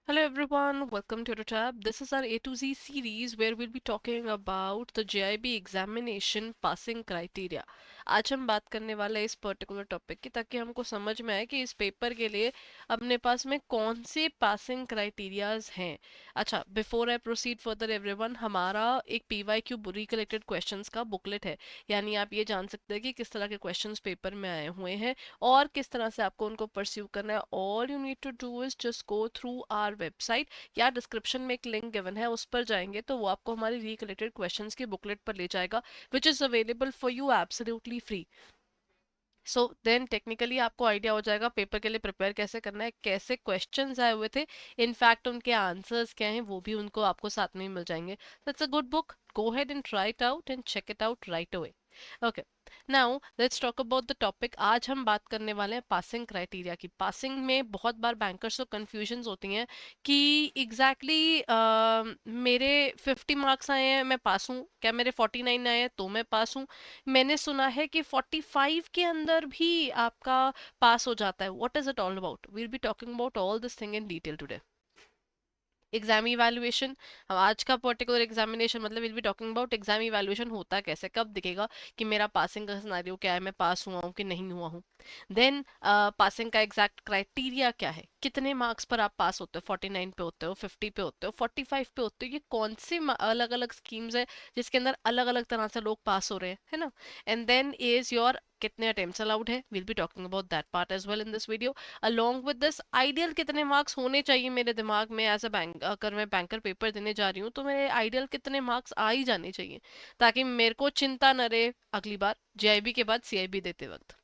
Hello everyone, welcome to the tab. This is our A to Z series where we'll be talking about the JIB examination passing criteria. आज हम बात करने वाले हैं इस particular topic की ताकि हमको समझ में आए कि इस पेपर के लिए अपने पास में कौन से पासिंग क्राइटेरियाज हैं। अच्छा, before I proceed further everyone, हमारा एक PYQ रिकलेक्टेड क्वेश्चंस का बुकलेट है, यानी आप ये जान सकते हैं कि किस तरह के क्वेश्चंस पेपर में आए हुए हैं और किस तरह से आपको उनको परस्यू करना है। All you need to do is just go through our website या डिस्क्रिप्शन में एक लिंक गिवन है, उस पर जाएंगे तो वो आपको हमारी रिकलेक्टेड क्वेश्चंस की बुकलेट पर ले जाएगा, which is available for you absolutely free. So then technically आपको आइडिया हो जाएगा पेपर के लिए प्रिपेयर कैसे करना है, कैसे क्वेश्चंस आए हुए थे, इनफैक्ट उनके आंसर्स क्या हैं वो भी उनको आपको साथ में ही मिल जाएंगे। That's a good book, go ahead and try it out and check it out right away. Okay, now let's talk about the topic. आज हम बात करने वाले हैं पासिंग क्राइटेरिया की। पासिंग में बहुत बार बैंकर्स को कंफ्यूजन्स होती हैं कि मेरे 50 मार्क्स आए हैं मैं पास हूँ, क्या मेरे 49 आए हैं तो मैं पास हूँ। मैंने सुना है कि 45 के अंदर भी आपका पास हो जाता है। What is it all about? We'll be talking about all this thing in detail today. Exam evaluation, हम आज का पर्टिकुलर एग्जामिनेशन मतलब will be talking about exam evaluation होता कैसे, कब दिखेगा कि मेरा पासिंग का सिनेरियो क्या है, मैं पास हुआ हूँ कि नहीं हुआ हूँ। देन पासिंग का एग्जैक्ट क्राइटेरिया क्या है, कितने मार्क्स पर आप पास होते हो, 49 पे होते हो, 50 पे होते हो, 45 पे होते हो, ये कौन सी अलग अलग स्कीम्स है जिसके अंदर अलग अलग तरह से लोग पास हो रहे हैं, है ना। एंड देन इज योर कितने अटेम्प्ट्स अलाउड है, will be talking about that part as well in this video. Along with this ideal कितने मार्क्स होने चाहिए मेरे दिमाग में एज अ बैंक, अगर मैं बैंकर पेपर देने जा रही हूँ तो मेरे आइडियल कितने मार्क्स आ ही जाने चाहिए ताकि मेरे को चिंता न रहे अगली बार JIB के बाद CIB देते वक्त।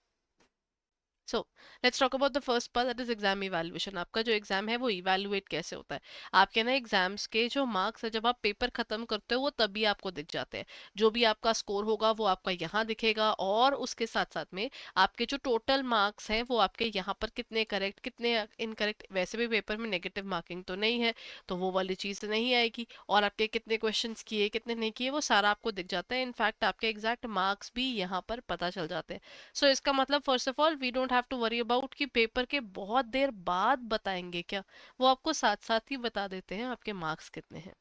So let's talk about the first part, that is exam evaluation. आपका जो एग्जाम है वो इवैल्यूएट कैसे होता है। आपके ना एग्जाम्स के जो मार्क्स है जब आप पेपर खत्म करते हो वो तभी आपको दिख जाते हैं। जो भी आपका स्कोर होगा वो आपका यहाँ दिखेगा और उसके साथ साथ में आपके जो टोटल मार्क्स हैं वो आपके यहाँ पर कितने करेक्ट कितने इनकरेक्ट, वैसे भी पेपर में नेगेटिव मार्किंग तो नहीं है तो वो वाली चीज़ नहीं आएगी, और आपके कितने क्वेश्चंस किए कितने नहीं किए वो सारा आपको दिख जाता है। इनफैक्ट आपके एग्जैक्ट मार्क्स भी यहाँ पर पता चल जाते हैं। सो इसका मतलब first of all we don't have to worry about कि पेपर के बहुत देर बाद बताएंगे क्या, वो आपको साथ साथ ही बता देते हैं आपके मार्क्स कितने हैं।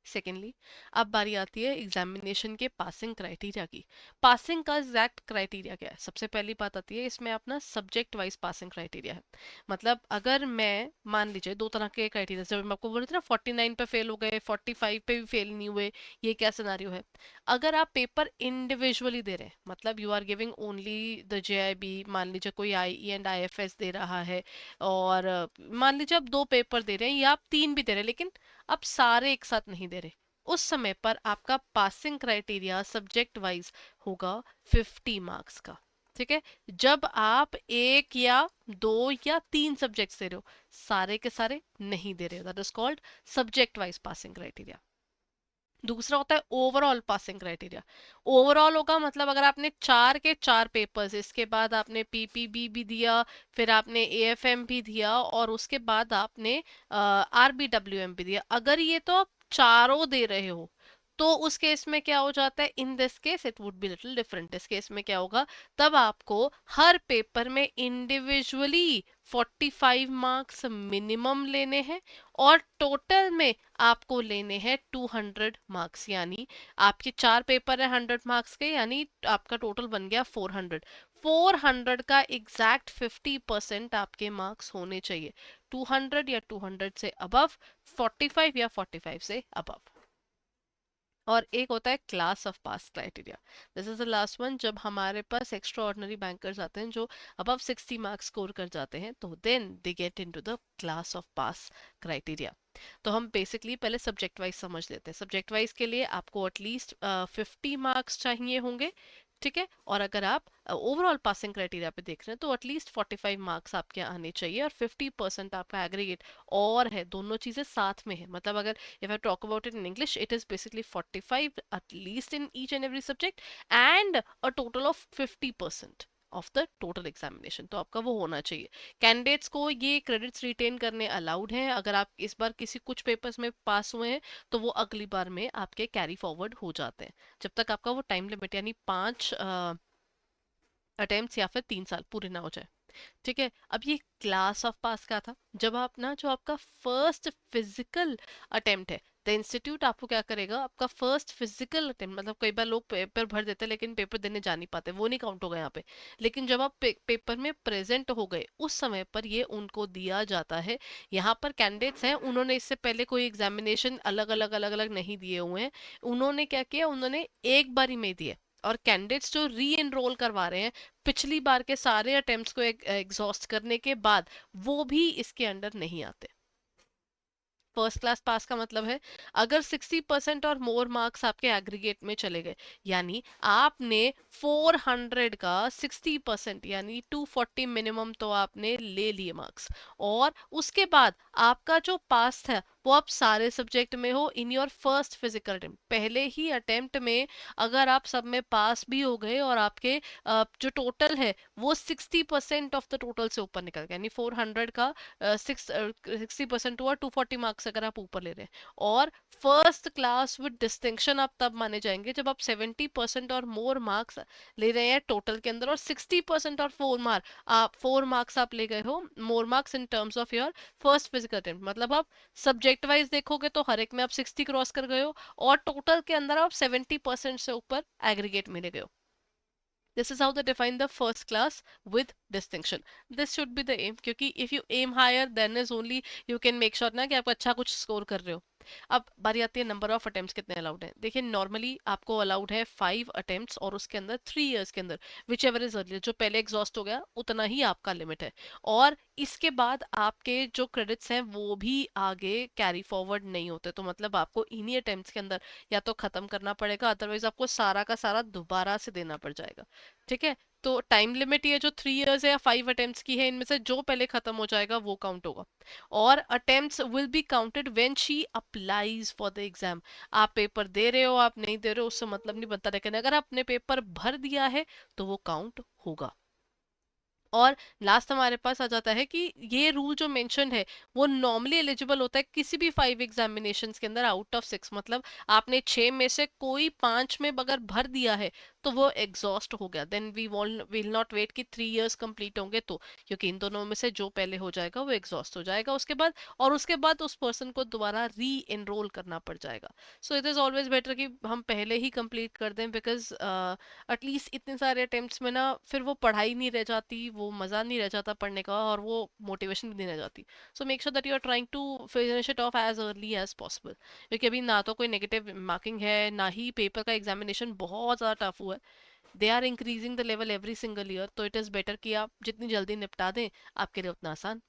सेकेंडली, अब बारी आती है एग्जामिनेशन के पासिंग क्राइटेरिया की। पासिंग का एग्जैक्ट क्राइटेरिया क्या है, सबसे पहली बात आती है इसमें अपना सब्जेक्ट वाइज पासिंग क्राइटेरिया है। मतलब अगर मैं मान लीजिए दो तरह के क्राइटेरिया, जब मैं आपको बोल रही थी ना 49 पे फेल हो गए 45 पे भी फेल नहीं हुए, ये क्या सिनारियो है। अगर आप पेपर इंडिविजुअली दे रहे हैं, मतलब you are giving only the JIB, मान लीजिए कोई IE एंड IFS दे रहा है और मान लीजिए आप दो पेपर दे रहे हैं या आप तीन भी दे रहे हैं लेकिन आप सारे एक साथ नहीं दे रहे, उस समय पर आपका पासिंग क्राइटेरिया सब्जेक्ट वाइज होगा 50 मार्क्स का। ठीक है, जब आप एक या दो या तीन सब्जेक्ट्स दे रहे हो, सारे के सारे नहीं दे रहे हो, that is called subject wise passing criteria. दूसरा होता है ओवरऑल पासिंग क्राइटेरिया। ओवरऑल होगा मतलब अगर आपने चार के चार पेपर्स, इसके बाद आपने PPB भी दिया, फिर आपने AFM भी दिया और उसके बाद आपने RBWM भी दिया, अगर ये तो आप चारों दे रहे हो तो उस केस में क्या हो जाता है, in this case it would be little different. इस केस में क्या होगा, तब आपको हर पेपर में इंडिविजुअली 45 मार्क्स मिनिमम लेने हैं और टोटल में आपको लेने हैं 200 मार्क्स, यानी आपके चार पेपर है 100 मार्क्स के, यानी आपका टोटल बन गया 400। 400 का एग्जैक्ट 50% आपके मार्क्स होने चाहिए, 200 या 200 से अबव, 45 या 45 से अबव। और एक होता है class of pass criteria, this is the last one. जब हमारे पास एक्स्ट्रा ऑर्डिनरी बैंकर्स आते हैं जो अबव 60 मार्क्स स्कोर कर जाते हैं तो then they get into the class of pass criteria. तो हम बेसिकली पहले सब्जेक्ट वाइज समझ लेते हैं। सब्जेक्ट वाइज के लिए आपको एटलीस्ट 50 मार्क्स चाहिए होंगे, ठीक है। और अगर आप ओवरऑल पासिंग क्राइटेरिया पे देख रहे हैं तो एटलीस्ट 45 मार्क्स आपके आने चाहिए और 50% आपका एग्रीगेट और है, दोनों चीजें साथ में है। मतलब अगर if I talk about it in English, it is basically 45 at least in each and every subject and a total of 50% of the total examination, तो आपका वो होना चाहिए। कैंडिडेट्स को ये क्रेडिट्स रिटेन करने अलाउड हैं, अगर आप इस बार किसी कुछ पेपर्स में पास हुए हैं तो वो अगली बार में आपके कैरी फॉरवर्ड हो जाते हैं, जब तक आपका वो टाइम लिमिट यानी 5 अटेम्प्ट्स या फिर 3 साल पूरे ना हो जाए। ठीक है, अब ये क्लास ऑफ पास का था, जब आप ना जो आपका फर्स्ट फिजिकल अटेम्प्ट है, द इंस्टीट्यूट आपको क्या करेगा, आपका फर्स्ट फिजिकल अटेम्प्ट, मतलब कई बार लोग पेपर भर देते हैं लेकिन पेपर देने जा नहीं पाते, वो नहीं काउंट होगा यहाँ पे। लेकिन जब आप पेपर में प्रेजेंट हो गए उस समय पर ये उनको दिया जाता है। यहाँ पर कैंडिडेट्स हैं, उन्होंने इससे पहले कोई एग्जामिनेशन अलग अलग नहीं दिए हुए हैं। उन्होंने क्या किया, उन्होंने एक बारी में दिए। और कैंडिडेट्स जो री एनरोल करवा रहे हैं पिछली बार के सारे अटेम्प्ट्स को एग्जॉस्ट करने के बाद, वो भी इसके अंडर नहीं आते। फर्स्ट क्लास पास का मतलब है, अगर 60% और मोर मार्क्स आपके एग्रीगेट में चले गए, यानी आपने 400 का 60% यानी 240 मिनिमम तो आपने ले लिए मार्क्स, और उसके बाद आपका जो पास था वो आप सारे सब्जेक्ट में हो in your first physical attempt, पहले ही अटेम्प्ट में अगर आप सब में पास भी हो गए और आपके जो टोटल है वो 60% ऑफ द टोटल से ऊपर निकल गया, यानी 400 का 60% हुआ, 240 मार्क्स अगर आप ऊपर ले रहे हैं, और फर्स्ट क्लास विद डिस्टिंक्शन आप तब माने जाएंगे जब आप 70% और मोर मार्क्स ले रहे हैं टोटल के अंदर, और 60% और 4 मार्क्स आप ले गए हो, more marks in terms of your first physical attempt, मतलब आप सब्जेक्ट वाइज देखोगे तो हर एक में आप 60 क्रॉस कर गए हो, और टोटल के अंदर आप 70% से ऊपर एग्रीगेट में ले गए हो। This is how they define the first class with distinction. This should be the aim, क्योंकि if you aim higher then is only you can make sure ना कि आप अच्छा कुछ स्कोर कर रहे हो। अब बारी आती है नंबर ऑफ अटेम्प्ट्स कितने अलाउड हैं। देखिए नॉर्मली आपको अलाउड है 5 अटेम्प्ट्स, और उसके अंदर 3 इयर्स के अंदर विच एवर इज अर्लियर, जो पहले एग्जॉस्ट हो गया उतना ही आपका लिमिट है। और इसके बाद आपके जो क्रेडिट्स हैं वो भी आगे कैरी फॉरवर्ड नहीं होते, तो मतलब आपको इन्हीं अटेम्प्ट्स के अंदर या तो खत्म करना पड़ेगा, अदरवाइज आपको सारा का सारा दोबारा से देना पड़ जाएगा। ठीक है, तो टाइम लिमिट ये जो 3 इयर्स है या 5 अटेम्प्ट्स की है, इनमें से जो पहले खत्म हो जाएगा वो काउंट होगा। और attempts will be counted when she applies for the exam. आप पेपर दे रहे हो आप नहीं दे रहे हो उससे मतलब नहीं बनता, लेकिन अगर आपने पेपर भर दिया है तो वो काउंट होगा। और लास्ट हमारे पास आ जाता है कि ये रूल जो मेंशन है वो नॉर्मली एलिजिबल होता है किसी भी 5 एग्जामिनेशंस के अंदर आउट ऑफ 6, मतलब आपने 6 में से कोई 5 में अगर भर दिया है तो वो एग्जॉस्ट हो गया, then we will not wait कि 3 इयर्स कंप्लीट होंगे तो, क्योंकि इन दोनों में से जो पहले हो जाएगा वो एग्जॉस्ट हो जाएगा उसके बाद, और उसके बाद उस पर्सन को दोबारा री एनरोल करना पड़ जाएगा। So it is always better कि हम पहले ही कंप्लीट कर दें, बिकॉज एटलीस्ट इतने सारे अटेम्प्ट्स में ना फिर वो पढ़ाई नहीं रह जाती, वो मज़ा नहीं रह जाता पढ़ने का, और वो मोटिवेशन भी नहीं रह जाती। So make sure that you are trying to finish it off as early as possible, क्योंकि अभी ना तो कोई नेगेटिव मार्किंग है ना ही पेपर का एग्जामिनेशन बहुत ज़्यादा टफ हुआ है। They are increasing the level every single year, तो इट इज़ बेटर कि आप जितनी जल्दी निपटा दें आपके लिए उतना आसान।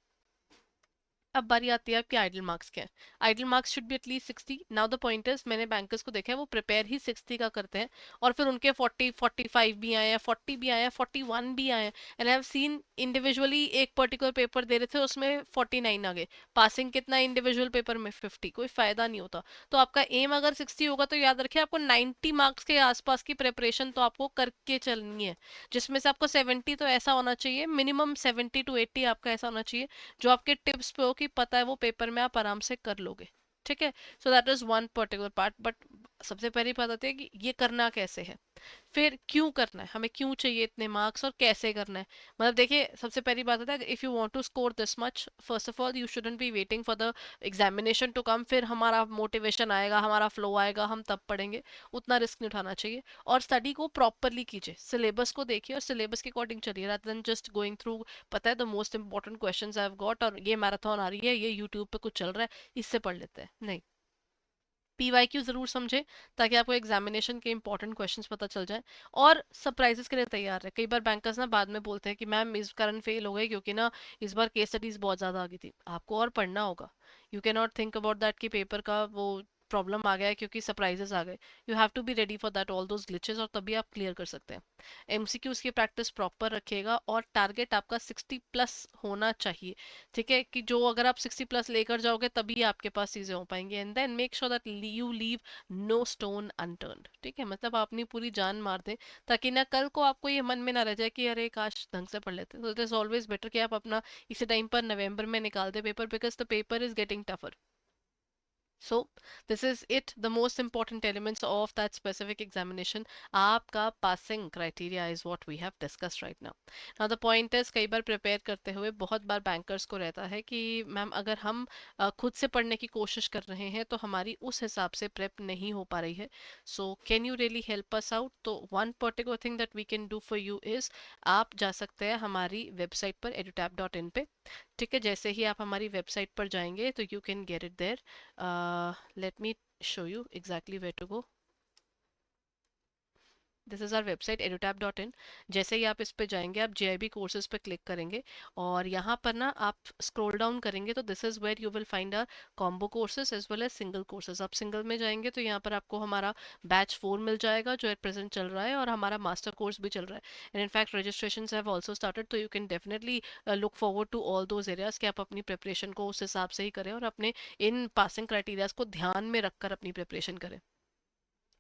अब बारी आती है आपके आइडल मार्क्स के। Ideal marks should be at least 60। Now the point is, मैंने बैंकर्स को देखा है वो प्रिपेयर ही 60 का करते हैं, और फिर उनके 40 45 भी आए हैं, 40 भी आए हैं, 41 भी आए हैं। And I have seen individually एक पर्टिकुलर पेपर दे रहे थे उसमें 49 आ गए। पासिंग कितना इंडिविजुअल पेपर में 50, कोई फायदा नहीं होता। तो आपका एम अगर 60 होगा तो याद रखिए आपको 90 मार्क्स के आसपास की प्रिपरेशन तो आपको करके चलनी है, जिसमें से आपको 70 तो ऐसा होना चाहिए, मिनिमम 70 to 80 आपका ऐसा होना चाहिए जो आपके टिप्स पे हो कि पता है वो पेपर में आप आराम से कर लोगे। ठीक है, so that is one particular part. But सबसे पहली बात आती है कि ये करना कैसे है, फिर क्यों करना है, हमें क्यों चाहिए इतने मार्क्स और कैसे करना है। मतलब देखिए सबसे पहली बात है, if you want to score this much, first of all you shouldn't be waiting for the examination to come, फिर हमारा मोटिवेशन आएगा, हमारा फ्लो आएगा, हम तब पढ़ेंगे। उतना रिस्क नहीं उठाना चाहिए, और स्टडी को प्रॉपरली कीजिए, सिलेबस को देखिए और सिलेबस के अकॉर्डिंग चलिए, rather than just going through पता है the most important questions I have got, और ये मैराथन आ रही है, ये यूट्यूब पे कुछ चल रहा है, इससे पढ़ लेते हैं, नहीं। पीवाईक्यू जरूर समझे ताकि आपको एग्जामिनेशन के इंपॉर्टेंट क्वेश्चंस पता चल जाए, और सरप्राइजेस के लिए तैयार है। कई बार बैंकर्स ना बाद में बोलते हैं कि मैम इस कारण फेल हो गए क्योंकि ना इस बार केस स्टडीज बहुत ज्यादा आ गई थी, आपको और पढ़ना होगा। You can not think about that कि पेपर का वो प्रॉब्लम आ गया है क्योंकि सरप्राइजेस आ गए। You have to be ready for that all those glitches, और तभी आप क्लियर कर सकते हैं। एमसीक्यूज की प्रैक्टिस प्रॉपर रखिएगा, और टारगेट आपका 60+ होना चाहिए। ठीक है, कि जो अगर आप 60+ लेकर जाओगे तभी आपके पास चीजें हो पाएंगी, and then make sure that you leave no stone unturned. ठीक है, मतलब आप अपनी पूरी जान मार दें, ताकि ना कल को आपको ये मन में ना रह जाए कि अरे काश ढंग से पढ़ लेते। तो इट इज ऑलवेज बेटर कि आप अपना इसी टाइम पर नवंबर में निकाल दे paper, because the paper is getting tougher. So this is it, the most important elements of that specific examination. आपका passing criteria is what we have discussed right now. Now the point is, कई बार prepare करते हुए बहुत बार bankers को रहता है कि मैम अगर हम खुद से पढ़ने की कोशिश कर रहे हैं तो हमारी उस हिसाब से प्रेप नहीं हो पा रही है. So can you really help us out? तो one particular thing that we can do for you is, आप जा सकते हैं हमारी वेबसाइट पर edutap.in पे. ठीक है, जैसे ही आप हमारी वेबसाइट पर जाएंगे तो you can get it there. Let me show you exactly where to go. This is our website edutap.in. जैसे ही आप इस पे जाएंगे, आप JIB कोर्सेज पे क्लिक करेंगे और यहाँ पर ना आप स्क्रॉल डाउन करेंगे तो this is where you will find our combo courses as well as single courses. आप सिंगल में जाएंगे तो यहाँ पर आपको हमारा बैच 4 मिल जाएगा जो एट प्रेजेंट चल रहा है, और हमारा मास्टर कोर्स भी चल रहा है. And in fact registration have also started, तो you can definitely look forward to all those areas कि आप अपनी प्रिपरेशन को उस हिसाब से ही करें और अपने इन पासिंग क्राइटेरियाज को ध्यान में रखकर अपनी प्रिपरेशन करें.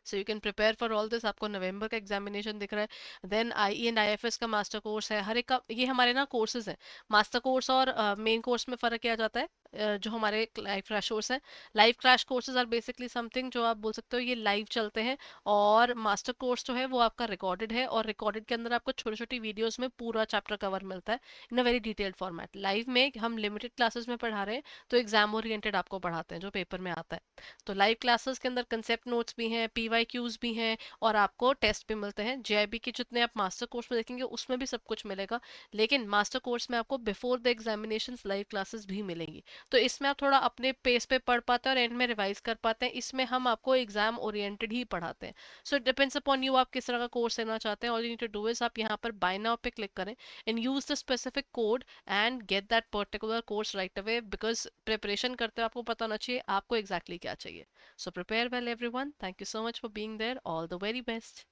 So you can prepare for all this. आपको नवंबर का एग्जामिनेशन दिख रहा है, देन IE एंड IFS का मास्टर कोर्स है. हर एक का ये हमारे ना कोर्सेज हैं. मास्टर कोर्स और मेन कोर्स में फ़र्क क्या जाता है? जो हमारे लाइव क्रैश कोर्स हैं, live crash courses are basically something जो आप बोल सकते हो ये लाइव चलते हैं. और मास्टर कोर्स जो है वो आपका रिकॉर्डेड है, और रिकॉर्डेड के अंदर आपको छोटी छोटी वीडियोस में पूरा चैप्टर कवर मिलता है in a very detailed format. Live में हम लिमिटेड क्लासेस में पढ़ा रहे हैं, तो एग्जाम ओरिएंटेड आपको पढ़ाते हैं जो पेपर में आता है. तो लाइव क्लासेस के अंदर कंसेप्ट नोट्स भी हैं, PYQs भी हैं, और आपको टेस्ट भी मिलते हैं. JIB के जितने आप मास्टर कोर्स में देखेंगे उसमें भी सब कुछ मिलेगा, लेकिन मास्टर कोर्स में आपको before the examination live classes भी मिलेंगी. तो इसमें आप थोड़ा अपने पेस पे पढ़ पाते हैं और एंड में रिवाइज कर पाते हैं. इसमें हम आपको एग्जाम ओरिएंटेड ही पढ़ाते हैं. So it depends upon you, आप किस तरह का कोर्स लेना चाहते हैं. All you need to do is आप यहाँ पर बाय नाउ पे क्लिक करें and use the specific code and get that particular course right away, because preparation करते हुए आपको पता होना चाहिए आपको एग्जैक्टली क्या चाहिए. So prepare well, everyone. Thank you so much for being there. All the very best.